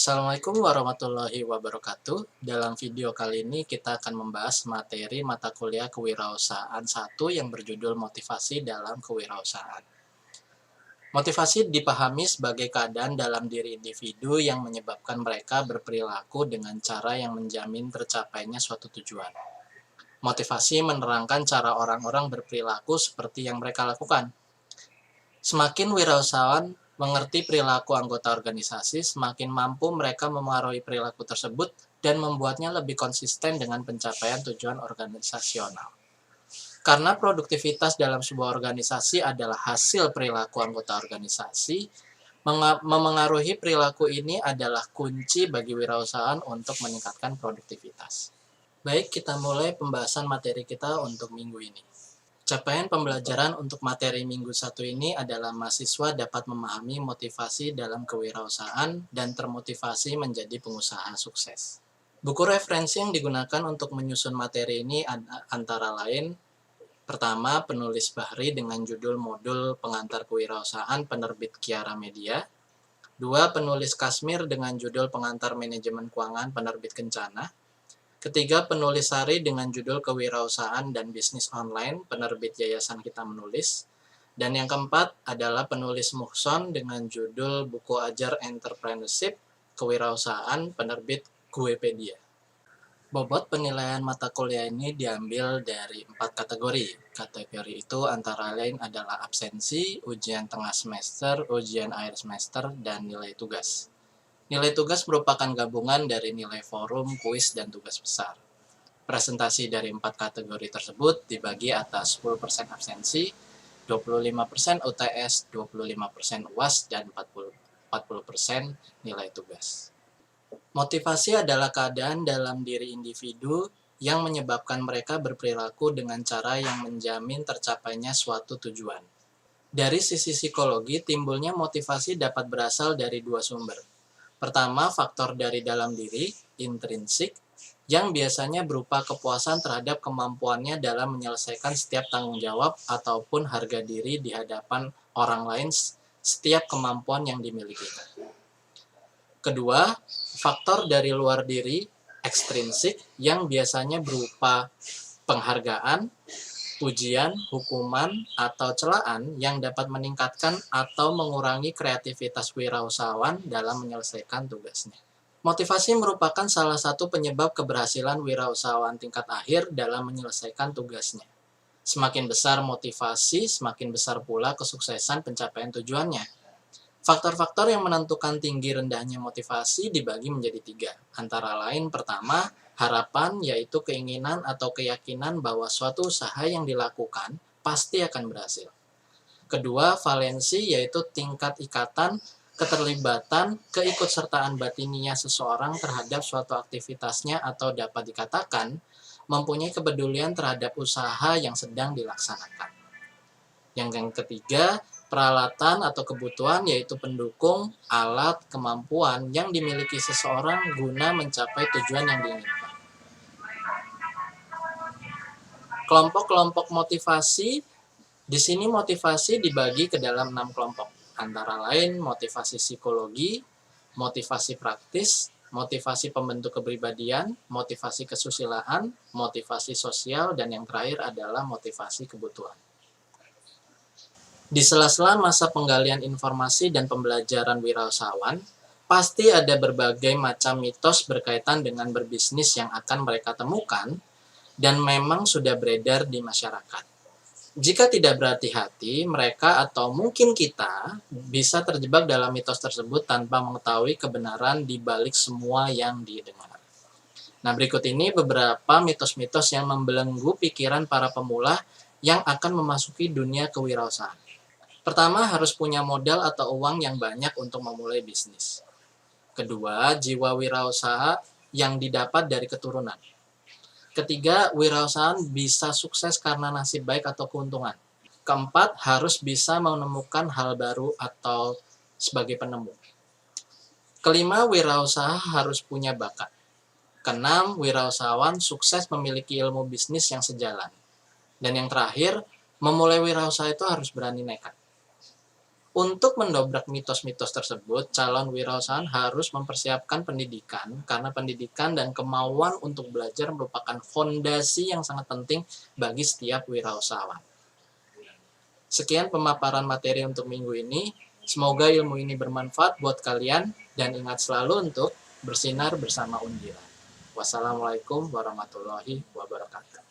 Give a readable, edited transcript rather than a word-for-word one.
Assalamualaikum warahmatullahi wabarakatuh. Dalam video kali ini kita akan membahas materi mata kuliah kewirausahaan 1 yang berjudul motivasi dalam kewirausahaan. Motivasi dipahami sebagai keadaan dalam diri individu yang menyebabkan mereka berperilaku dengan cara yang menjamin tercapainya suatu tujuan. Motivasi menerangkan cara orang-orang berperilaku seperti yang mereka lakukan. Semakin wirausahaan mengerti perilaku anggota organisasi, semakin mampu mereka memengaruhi perilaku tersebut dan membuatnya lebih konsisten dengan pencapaian tujuan organisasional. Karena produktivitas dalam sebuah organisasi adalah hasil perilaku anggota organisasi, memengaruhi perilaku ini adalah kunci bagi wirausahaan untuk meningkatkan produktivitas. Baik, kita mulai pembahasan materi kita untuk minggu ini. Capaian pembelajaran untuk materi minggu 1 ini adalah mahasiswa dapat memahami motivasi dalam kewirausahaan dan termotivasi menjadi pengusaha sukses. Buku referensi yang digunakan untuk menyusun materi ini antara lain: pertama, penulis Bahri dengan judul Modul Pengantar Kewirausahaan penerbit Kiara Media. 2, penulis Kasmir dengan judul Pengantar Manajemen Keuangan penerbit Kencana. Ketiga, penulis Sari dengan judul Kewirausahaan dan Bisnis Online, penerbit Yayasan Kita Menulis. Dan yang keempat adalah penulis Muhson dengan judul Buku Ajar Entrepreneurship, Kewirausahaan, penerbit Guepedia. Bobot penilaian mata kuliah ini diambil dari 4 kategori. Kategori itu antara lain adalah absensi, ujian tengah semester, ujian akhir semester, dan nilai tugas. Nilai tugas merupakan gabungan dari nilai forum, kuis, dan tugas besar. Presentasi dari 4 kategori tersebut dibagi atas 10% absensi, 25% UTS, 25% UAS, dan 40% nilai tugas. Motivasi adalah keadaan dalam diri individu yang menyebabkan mereka berperilaku dengan cara yang menjamin tercapainya suatu tujuan. Dari sisi psikologi, timbulnya motivasi dapat berasal dari 2 sumber. Pertama, faktor dari dalam diri, intrinsik, yang biasanya berupa kepuasan terhadap kemampuannya dalam menyelesaikan setiap tanggung jawab ataupun harga diri di hadapan orang lain setiap kemampuan yang dimiliki. Kedua, faktor dari luar diri, ekstrinsik, yang biasanya berupa penghargaan, pujian, hukuman, atau celaan yang dapat meningkatkan atau mengurangi kreativitas wirausahawan dalam menyelesaikan tugasnya. Motivasi merupakan salah satu penyebab keberhasilan wirausahawan tingkat akhir dalam menyelesaikan tugasnya. Semakin besar motivasi, semakin besar pula kesuksesan pencapaian tujuannya. Faktor-faktor yang menentukan tinggi rendahnya motivasi dibagi menjadi 3. Antara lain, pertama, harapan, yaitu keinginan atau keyakinan bahwa suatu usaha yang dilakukan pasti akan berhasil. Kedua, valensi, yaitu tingkat ikatan, keterlibatan, keikutsertaan batiniah seseorang terhadap suatu aktivitasnya atau dapat dikatakan mempunyai kepedulian terhadap usaha yang sedang dilaksanakan. Yang ketiga, peralatan atau kebutuhan, yaitu pendukung, alat, kemampuan yang dimiliki seseorang guna mencapai tujuan yang diinginkan. Kelompok-kelompok motivasi, di sini motivasi dibagi ke dalam 6 kelompok. Antara lain motivasi psikologi, motivasi praktis, motivasi pembentuk kepribadian, motivasi kesusilaan, motivasi sosial, dan yang terakhir adalah motivasi kebutuhan. Di sela-sela masa penggalian informasi dan pembelajaran wirausahawan, pasti ada berbagai macam mitos berkaitan dengan berbisnis yang akan mereka temukan dan memang sudah beredar di masyarakat. Jika tidak berhati-hati, mereka atau mungkin kita bisa terjebak dalam mitos tersebut tanpa mengetahui kebenaran di balik semua yang didengar. Nah, berikut ini beberapa mitos-mitos yang membelenggu pikiran para pemula yang akan memasuki dunia kewirausahaan. Pertama, harus punya modal atau uang yang banyak untuk memulai bisnis. Kedua, jiwa wirausaha yang didapat dari keturunan. Ketiga, wirausahaan bisa sukses karena nasib baik atau keuntungan. Keempat, harus bisa menemukan hal baru atau sebagai penemu. Kelima, wirausaha harus punya bakat. Keenam, wirausahawan sukses memiliki ilmu bisnis yang sejalan. Dan yang terakhir, memulai wirausaha itu harus berani nekat. Untuk mendobrak mitos-mitos tersebut, calon wirausahaan harus mempersiapkan pendidikan, karena pendidikan dan kemauan untuk belajar merupakan fondasi yang sangat penting bagi setiap wirausahawan. Sekian pemaparan materi untuk minggu ini. Semoga ilmu ini bermanfaat buat kalian, dan ingat selalu untuk bersinar bersama Undira. Wassalamualaikum warahmatullahi wabarakatuh.